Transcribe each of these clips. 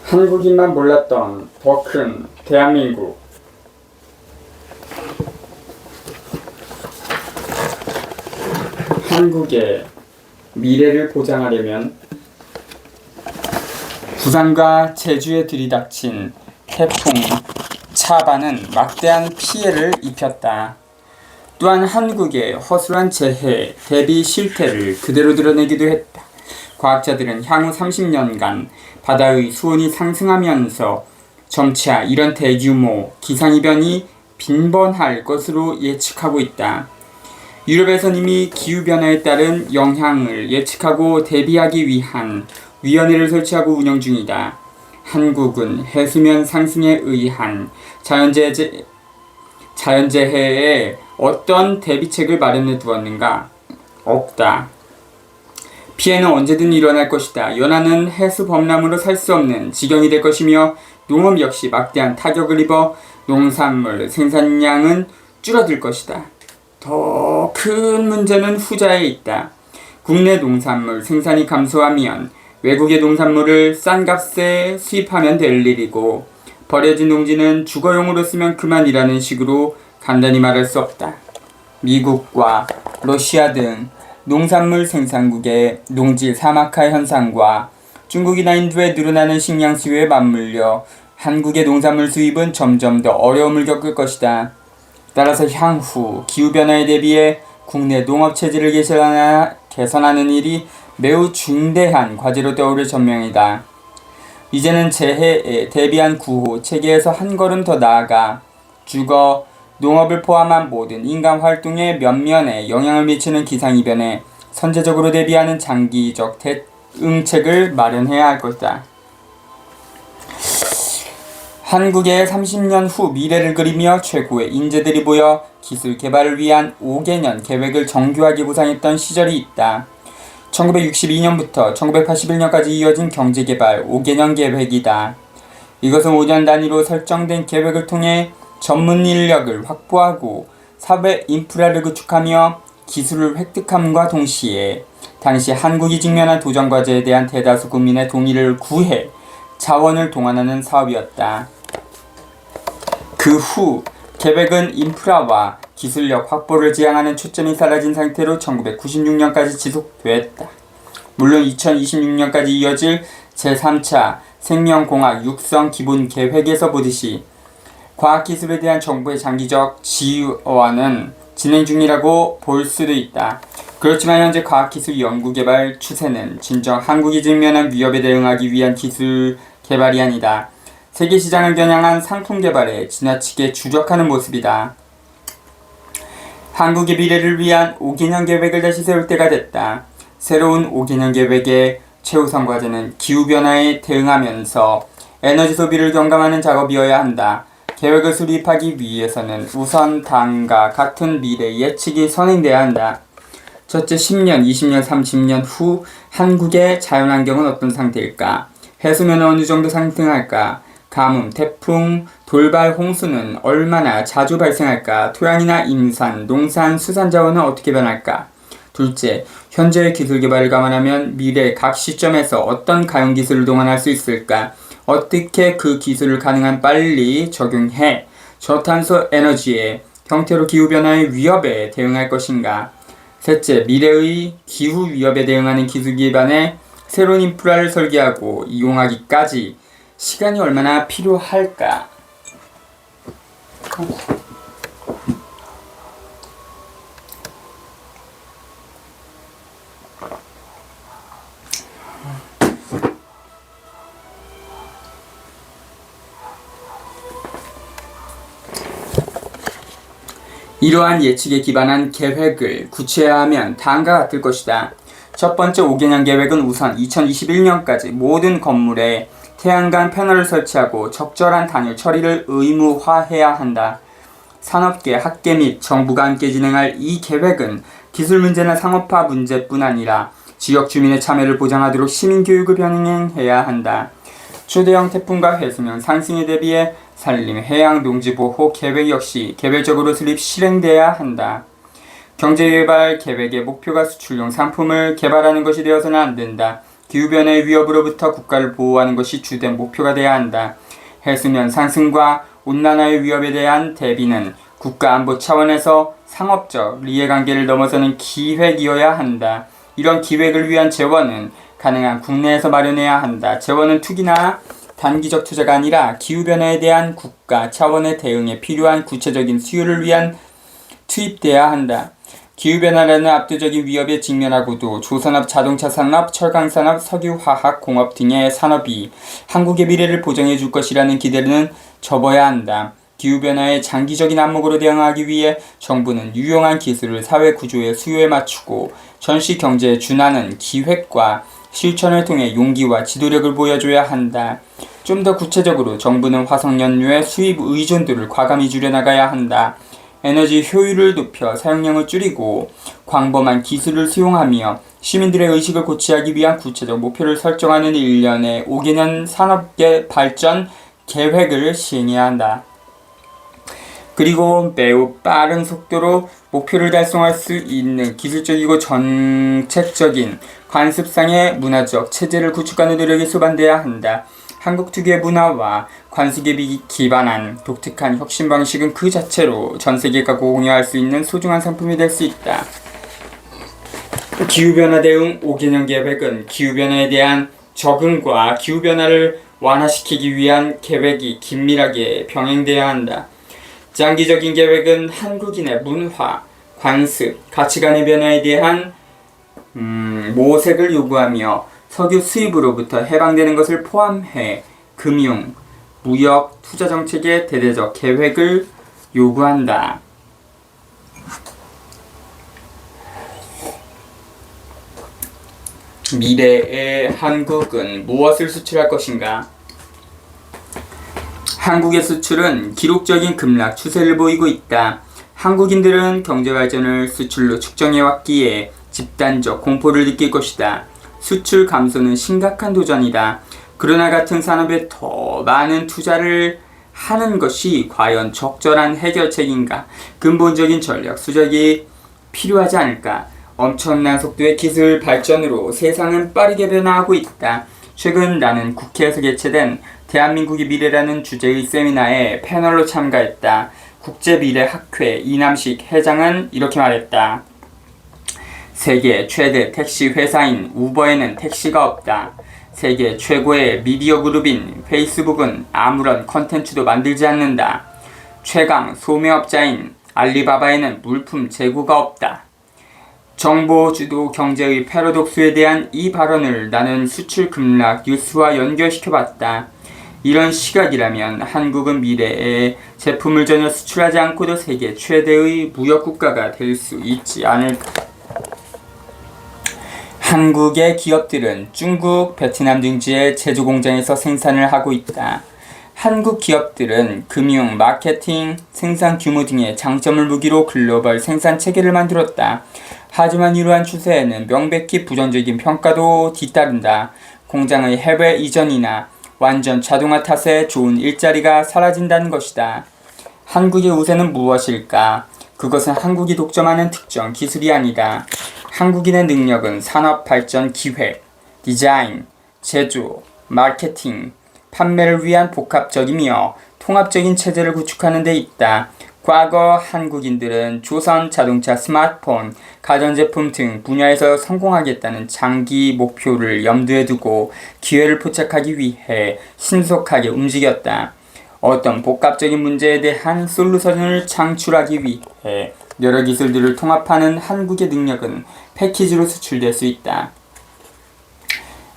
한국인만 몰랐던 더 큰 대한민국. 한국의 미래를 보장하려면 부산과 제주에 들이닥친 태풍 차바는 막대한 피해를 입혔다. 또한 한국의 허술한 재해 대비 실태를 그대로 드러내기도 했다. 과학자들은 향후 30년간 바다의 수온이 상승하면서 점차 이런 대규모 기상이변이 빈번할 것으로 예측하고 있다. 유럽에선 이미 기후변화에 따른 영향을 예측하고 대비하기 위한 위원회를 설치하고 운영 중이다. 한국은 해수면 상승에 의한 자연재해에 어떤 대비책을 마련해 두었는가? 없다. 피해는 언제든 일어날 것이다. 연안은 해수 범람으로 살 수 없는 지경이 될 것이며 농업 역시 막대한 타격을 입어 농산물 생산량은 줄어들 것이다. 더 큰 문제는 후자에 있다. 국내 농산물 생산이 감소하면 외국의 농산물을 싼 값에 수입하면 될 일이고 버려진 농지는 주거용으로 쓰면 그만이라는 식으로 간단히 말할 수 없다. 미국과 러시아 등 농산물 생산국의 농지 사막화 현상과 중국이나 인도에 늘어나는 식량 수요에 맞물려 한국의 농산물 수입은 점점 더 어려움을 겪을 것이다. 따라서 향후 기후변화에 대비해 국내 농업체제를 개선하는 일이 매우 중대한 과제로 떠오를 전망이다. 이제는 재해에 대비한 구호 체계에서 한 걸음 더 나아가 주거, 농업을 포함한 모든 인간 활동의 면면에 영향을 미치는 기상이변에 선제적으로 대비하는 장기적 대응책을 마련해야 할 것이다. 한국의 30년 후 미래를 그리며 최고의 인재들이 모여 기술 개발을 위한 5개년 계획을 정교하게 구상했던 시절이 있다. 1962년부터 1981년까지 이어진 경제개발 5개년 계획이다. 이것은 5년 단위로 설정된 계획을 통해 전문 인력을 확보하고 사회 인프라를 구축하며 기술을 획득함과 동시에 당시 한국이 직면한 도전과제에 대한 대다수 국민의 동의를 구해 자원을 동원하는 사업이었다. 그 후 계획은 인프라와 기술력 확보를 지향하는 초점이 사라진 상태로 1996년까지 지속됐다. 물론 2026년까지 이어질 제3차 생명공학 육성 기본계획에서 보듯이 과학기술에 대한 정부의 장기적 지원은 진행 중이라고 볼 수도 있다. 그렇지만 현재 과학기술 연구개발 추세는 진정 한국이 직면한 위협에 대응하기 위한 기술 개발이 아니다. 세계시장을 겨냥한 상품 개발에 지나치게 주력하는 모습이다. 한국의 미래를 위한 5개년 계획을 다시 세울 때가 됐다. 새로운 5개년 계획의 최우선 과제는 기후변화에 대응하면서 에너지 소비를 경감하는 작업이어야 한다. 계획을 수립하기 위해서는 우선 다음과 같은 미래 예측이 선행돼야 한다. 첫째, 10년, 20년, 30년 후 한국의 자연환경은 어떤 상태일까? 해수면은 어느 정도 상승할까? 가뭄, 태풍, 돌발, 홍수는 얼마나 자주 발생할까? 토양이나 임산, 농산, 수산자원은 어떻게 변할까? 둘째, 현재의 기술 개발을 감안하면 미래 각 시점에서 어떤 가용기술을 동원할 수 있을까? 어떻게 그 기술을 가능한 빨리 적용해 저탄소 에너지의 형태로 기후변화의 위협에 대응할 것인가? 셋째, 미래의 기후 위협에 대응하는 기술 기반의 새로운 인프라를 설계하고 이용하기까지 시간이 얼마나 필요할까? 이러한 예측에 기반한 계획을 구체화하면 다음과 같을 것이다. 첫 번째 5개년 계획은 우선 2021년까지 모든 건물에 태양광 패널을 설치하고 적절한 단열 처리를 의무화해야 한다. 산업계, 학계 및 정부가 함께 진행할 이 계획은 기술 문제나 상업화 문제뿐 아니라 지역 주민의 참여를 보장하도록 시민교육을 병행해야 한다. 초대형 태풍과 해수면 상승에 대비해 산림, 해양, 농지 보호 계획 역시 개별적으로 수립 실행돼야 한다. 경제개발 계획의 목표가 수출용 상품을 개발하는 것이 되어서는 안 된다. 기후변화의 위협으로부터 국가를 보호하는 것이 주된 목표가 되어야 한다. 해수면 상승과 온난화의 위협에 대한 대비는 국가 안보 차원에서 상업적 이해관계를 넘어서는 기획이어야 한다. 이런 기획을 위한 재원은 가능한 국내에서 마련해야 한다. 재원은 투기나 단기적 투자가 아니라 기후변화에 대한 국가 차원의 대응에 필요한 구체적인 수요를 위한 투입돼야 한다. 기후변화라는 압도적인 위협에 직면하고도 조선업, 자동차 산업, 철강 산업, 석유, 화학, 공업 등의 산업이 한국의 미래를 보장해 줄 것이라는 기대는 접어야 한다. 기후변화의 장기적인 안목으로 대응하기 위해 정부는 유용한 기술을 사회 구조의 수요에 맞추고 전시 경제에 준하는 기획과 실천을 통해 용기와 지도력을 보여줘야 한다. 좀 더 구체적으로 정부는 화석연료의 수입 의존도를 과감히 줄여나가야 한다. 에너지 효율을 높여 사용량을 줄이고 광범한 기술을 수용하며 시민들의 의식을 고취하기 위한 구체적 목표를 설정하는 일련의 5개년 산업계 발전 계획을 시행해야 한다. 그리고 매우 빠른 속도로 목표를 달성할 수 있는 기술적이고 정책적인 관습상의 문화적 체제를 구축하는 노력이 수반돼야 한다. 한국 특유의 문화와 관습에 기반한 독특한 혁신 방식은 그 자체로 전 세계가 공유할 수 있는 소중한 상품이 될 수 있다. 기후변화 대응 5개년 계획은 기후변화에 대한 적응과 기후변화를 완화시키기 위한 계획이 긴밀하게 병행돼야 한다. 장기적인 계획은 한국인의 문화, 관습, 가치관의 변화에 대한 모색을 요구하며 석유 수입으로부터 해방되는 것을 포함해 금융, 무역, 투자 정책의 대대적 계획을 요구한다. 미래의 한국은 무엇을 수출할 것인가? 한국의 수출은 기록적인 급락 추세를 보이고 있다. 한국인들은 경제발전을 수출로 측정해왔기에 집단적 공포를 느낄 것이다. 수출 감소는 심각한 도전이다. 그러나 같은 산업에 더 많은 투자를 하는 것이 과연 적절한 해결책인가? 근본적인 전략 수정이 필요하지 않을까? 엄청난 속도의 기술 발전으로 세상은 빠르게 변화하고 있다. 최근 나는 국회에서 개최된 대한민국의 미래라는 주제의 세미나에 패널로 참가했다. 국제미래학회 이남식 회장은 이렇게 말했다. 세계 최대 택시 회사인 우버에는 택시가 없다. 세계 최고의 미디어 그룹인 페이스북은 아무런 컨텐츠도 만들지 않는다. 최강 소매업자인 알리바바에는 물품 재고가 없다. 정보주도 경제의 패러독스에 대한 이 발언을 나는 수출 급락 뉴스와 연결시켜봤다. 이런 시각이라면 한국은 미래에 제품을 전혀 수출하지 않고도 세계 최대의 무역국가가 될 수 있지 않을까. 한국의 기업들은 중국, 베트남 등지의 제조공장에서 생산을 하고 있다. 한국 기업들은 금융, 마케팅, 생산 규모 등의 장점을 무기로 글로벌 생산 체계를 만들었다. 하지만 이러한 추세에는 명백히 부정적인 평가도 뒤따른다. 공장의 해외 이전이나 완전 자동화 탓에 좋은 일자리가 사라진다는 것이다. 한국의 우세는 무엇일까? 그것은 한국이 독점하는 특정 기술이 아니다. 한국인의 능력은 산업 발전 기획, 디자인, 제조, 마케팅, 판매를 위한 복합적이며 통합적인 체제를 구축하는 데 있다. 과거 한국인들은 조선, 자동차, 스마트폰, 가전제품 등 분야에서 성공하겠다는 장기 목표를 염두에 두고 기회를 포착하기 위해 신속하게 움직였다. 어떤 복합적인 문제에 대한 솔루션을 창출하기 위해 여러 기술들을 통합하는 한국의 능력은 패키지로 수출될 수 있다.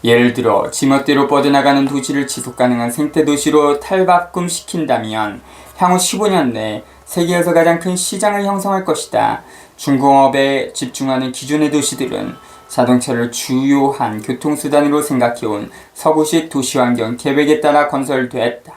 예를 들어 지멋대로 뻗어나가는 도시를 지속가능한 생태도시로 탈바꿈시킨다면 향후 15년 내 세계에서 가장 큰 시장을 형성할 것이다. 중공업에 집중하는 기존의 도시들은 자동차를 주요한 교통수단으로 생각해온 서구식 도시환경 계획에 따라 건설됐다.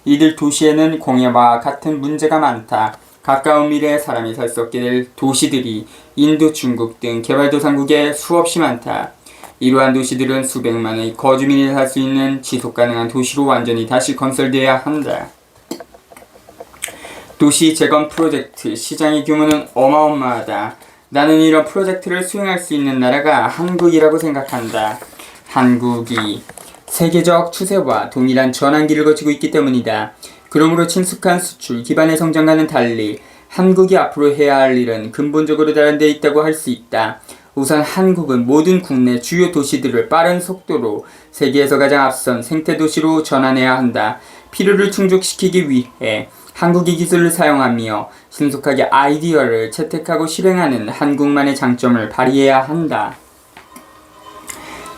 이들 도시에는 공해와 같은 문제가 많다. 가까운 미래에 사람이 살 수 없게 될 도시들이 인도, 중국 등 개발도상국에 수없이 많다. 이러한 도시들은 수백만의 거주민이 살 수 있는 지속가능한 도시로 완전히 다시 건설돼야 한다. 도시 재건 프로젝트 시장의 규모는 어마어마하다. 나는 이런 프로젝트를 수행할 수 있는 나라가 한국이라고 생각한다. 한국이 세계적 추세와 동일한 전환기를 거치고 있기 때문이다. 그러므로 친숙한 수출 기반의 성장과는 달리 한국이 앞으로 해야 할 일은 근본적으로 다른 데 있다고 할 수 있다. 우선 한국은 모든 국내 주요 도시들을 빠른 속도로 세계에서 가장 앞선 생태도시로 전환해야 한다. 필요를 충족시키기 위해 한국의 기술을 사용하며 신속하게 아이디어를 채택하고 실행하는 한국만의 장점을 발휘해야 한다.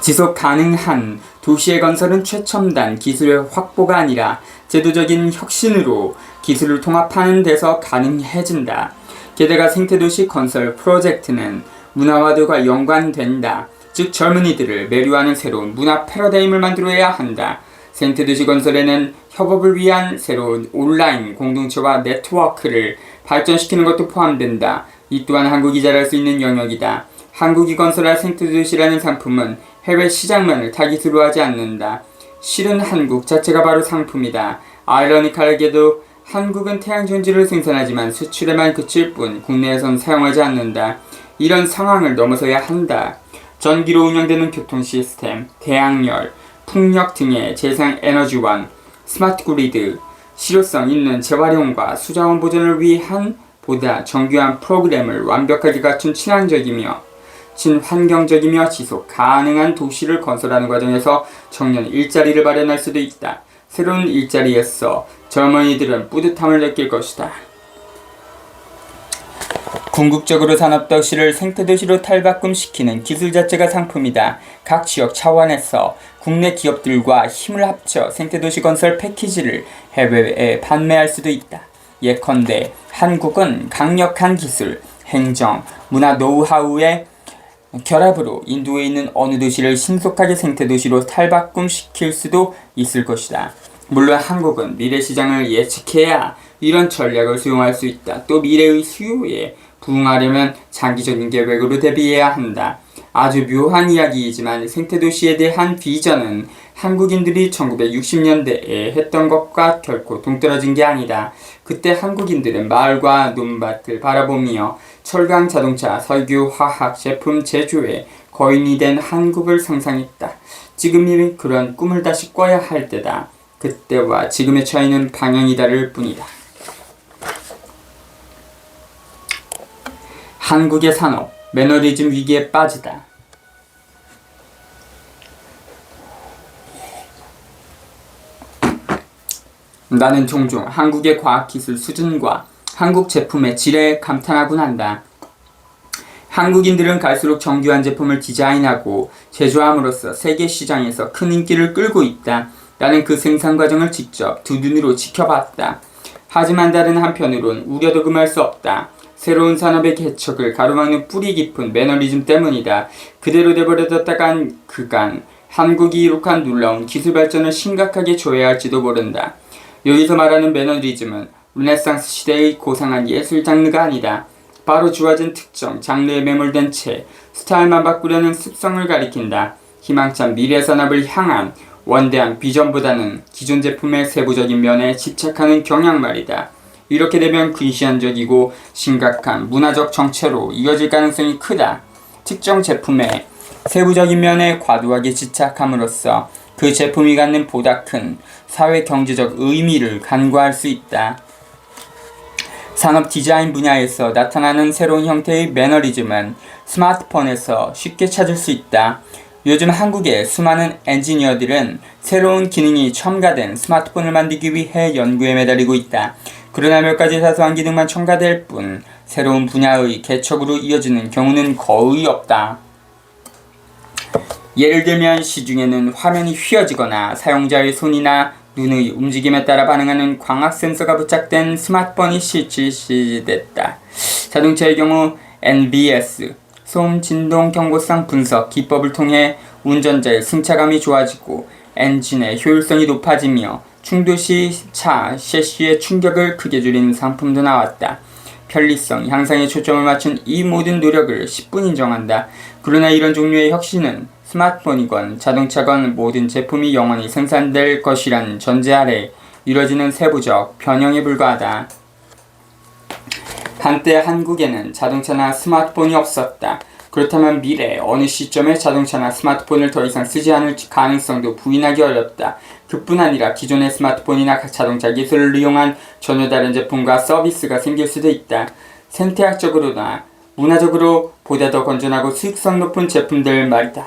지속 가능한 도시의 건설은 최첨단 기술의 확보가 아니라 제도적인 혁신으로 기술을 통합하는 데서 가능해진다. 게다가 생태도시 건설 프로젝트는 문화와도 연관된다. 즉 젊은이들을 매료하는 새로운 문화 패러다임을 만들어야 한다. 생태도시 건설에는 협업을 위한 새로운 온라인 공동체와 네트워크를 발전시키는 것도 포함된다. 이 또한 한국이 잘할 수 있는 영역이다. 한국이 건설할 생태도시라는 상품은 해외 시장만을 타깃으로 하지 않는다. 실은 한국 자체가 바로 상품이다. 아이러니컬하게도 한국은 태양전지를 생산하지만 수출에만 그칠 뿐 국내에선 사용하지 않는다. 이런 상황을 넘어서야 한다. 전기로 운영되는 교통 시스템, 태양열, 풍력 등의 재생에너지원, 스마트 그리드, 실효성 있는 재활용과 수자원 보존을 위한 보다 정교한 프로그램을 완벽하게 갖춘 친환경적이며 지속 가능한 도시를 건설하는 과정에서 청년 일자리를 마련할 수도 있다. 새로운 일자리에서 젊은이들은 뿌듯함을 느낄 것이다. 궁극적으로 산업도시를 생태도시로 탈바꿈시키는 기술 자체가 상품이다. 각 지역 차원에서 국내 기업들과 힘을 합쳐 생태도시 건설 패키지를 해외에 판매할 수도 있다. 예컨대 한국은 강력한 기술, 행정, 문화 노하우의 결합으로 인도에 있는 어느 도시를 신속하게 생태도시로 탈바꿈시킬 수도 있을 것이다. 물론 한국은 미래 시장을 예측해야 이런 전략을 수용할 수 있다. 또 미래의 수요에 부응하려면 장기적인 계획으로 대비해야 한다. 아주 묘한 이야기이지만 생태도시에 대한 비전은 한국인들이 1960년대에 했던 것과 결코 동떨어진 게 아니다. 그때 한국인들은 마을과 논밭을 바라보며 철강, 자동차, 석유, 화학, 제품 제조에 거인이 된 한국을 상상했다. 지금이 그런 꿈을 다시 꿔야 할 때다. 그때와 지금의 차이는 방향이 다를 뿐이다. 한국의 산업, 매너리즘 위기에 빠지다. 나는 종종 한국의 과학기술 수준과 한국 제품의 질에 감탄하곤 한다. 한국인들은 갈수록 정교한 제품을 디자인하고 제조함으로써 세계 시장에서 큰 인기를 끌고 있다. 나는 그 생산 과정을 직접 두 눈으로 지켜봤다. 하지만 다른 한편으론 우려도 금할 수 없다. 새로운 산업의 개척을 가로막는 뿌리 깊은 매너리즘 때문이다. 그대로 내버려뒀다간 그간 한국이 이룩한 놀라운 기술 발전을 심각하게 조회할지도 모른다. 여기서 말하는 매너리즘은 르네상스 시대의 고상한 예술 장르가 아니다. 바로 주어진 특정 장르에 매몰된 채 스타일만 바꾸려는 습성을 가리킨다. 희망찬 미래 산업을 향한 원대한 비전보다는 기존 제품의 세부적인 면에 집착하는 경향 말이다. 이렇게 되면 근시안적이고 심각한 문화적 정체로 이어질 가능성이 크다. 특정 제품의 세부적인 면에 과도하게 집착함으로써 그 제품이 갖는 보다 큰 사회 경제적 의미를 간과할 수 있다. 산업 디자인 분야에서 나타나는 새로운 형태의 매너리즘은 스마트폰에서 쉽게 찾을 수 있다. 요즘 한국의 수많은 엔지니어들은 새로운 기능이 첨가된 스마트폰을 만들기 위해 연구에 매달리고 있다. 그러나 몇 가지 사소한 기능만 첨가될 뿐 새로운 분야의 개척으로 이어지는 경우는 거의 없다. 예를 들면 시중에는 화면이 휘어지거나 사용자의 손이나 눈의 움직임에 따라 반응하는 광학 센서가 부착된 스마트폰이 실시됐다. 자동차의 경우 NBS, 소음 진동 경고성 분석 기법을 통해 운전자의 승차감이 좋아지고 엔진의 효율성이 높아지며 충돌 시 차 셰시의 충격을 크게 줄이는 상품도 나왔다. 편리성 향상에 초점을 맞춘 이 모든 노력을 10분 인정한다. 그러나 이런 종류의 혁신은 스마트폰이건 자동차건 모든 제품이 영원히 생산될 것이란 전제 아래 이뤄지는 세부적 변형에 불과하다. 한때 한국에는 자동차나 스마트폰이 없었다. 그렇다면 미래 어느 시점에 자동차나 스마트폰을 더 이상 쓰지 않을 가능성도 부인하기 어렵다. 그뿐 아니라 기존의 스마트폰이나 자동차 기술을 이용한 전혀 다른 제품과 서비스가 생길 수도 있다. 생태학적으로나 문화적으로 보다 더 건전하고 수익성 높은 제품들 말이다.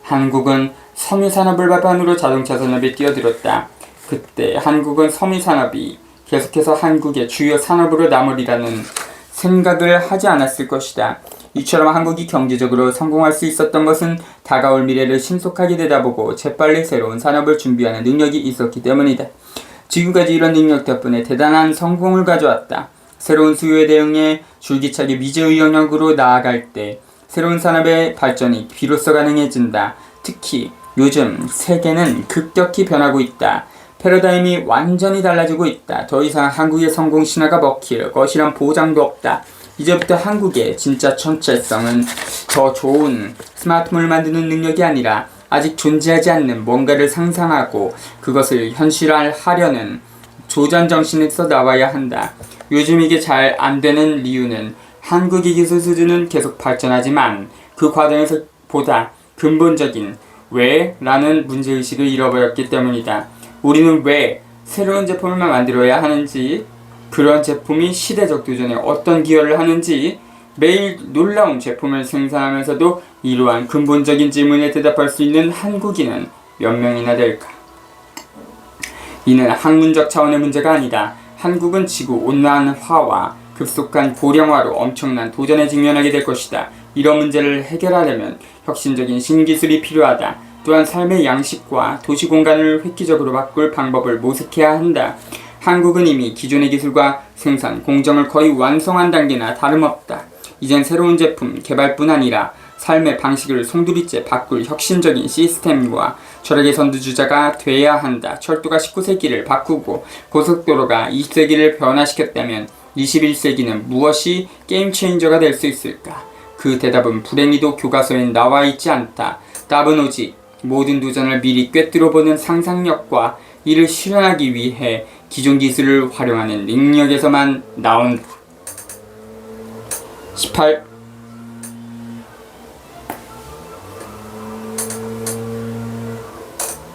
한국은 섬유산업을 발판으로 자동차 산업에 뛰어들었다. 그때 한국은 섬유산업이 계속해서 한국의 주요 산업으로 남으리라는 생각을 하지 않았을 것이다. 이처럼 한국이 경제적으로 성공할 수 있었던 것은 다가올 미래를 신속하게 내다보고 재빨리 새로운 산업을 준비하는 능력이 있었기 때문이다. 지금까지 이런 능력 덕분에 대단한 성공을 가져왔다. 새로운 수요에 대응해 줄기차게 미제의 영역으로 나아갈 때 새로운 산업의 발전이 비로소 가능해진다. 특히 요즘 세계는 급격히 변하고 있다. 패러다임이 완전히 달라지고 있다. 더 이상 한국의 성공 신화가 먹힐 것이란 보장도 없다. 이제부터 한국의 진짜 정체성은 더 좋은 스마트폰을 만드는 능력이 아니라 아직 존재하지 않는 뭔가를 상상하고 그것을 현실화하려는 조전 정신에서 나와야 한다. 요즘 이게 잘 안 되는 이유는 한국의 기술 수준은 계속 발전하지만 그 과정에서 보다 근본적인 왜? 라는 문제의식을 잃어버렸기 때문이다. 우리는 왜 새로운 제품을 만들어야 하는지, 그런 제품이 시대적 도전에 어떤 기여를 하는지, 매일 놀라운 제품을 생산하면서도 이러한 근본적인 질문에 대답할 수 있는 한국인은 몇 명이나 될까? 이는 학문적 차원의 문제가 아니다. 한국은 지구온난화와 급속한 고령화로 엄청난 도전에 직면하게 될 것이다. 이런 문제를 해결하려면 혁신적인 신기술이 필요하다. 또한 삶의 양식과 도시 공간을 획기적으로 바꿀 방법을 모색해야 한다. 한국은 이미 기존의 기술과 생산, 공정을 거의 완성한 단계나 다름없다. 이젠 새로운 제품 개발뿐 아니라 삶의 방식을 송두리째 바꿀 혁신적인 시스템과 철학의 선두주자가 돼야 한다. 철도가 19세기를 바꾸고 고속도로가 20세기를 변화시켰다면 21세기는 무엇이 게임 체인저가 될 수 있을까? 그 대답은 불행히도 교과서에 나와 있지 않다. 답은 오직 모든 도전을 미리 꿰뚫어보는 상상력과 이를 실현하기 위해 기존 기술을 활용하는 능력에서만 나온다. 18.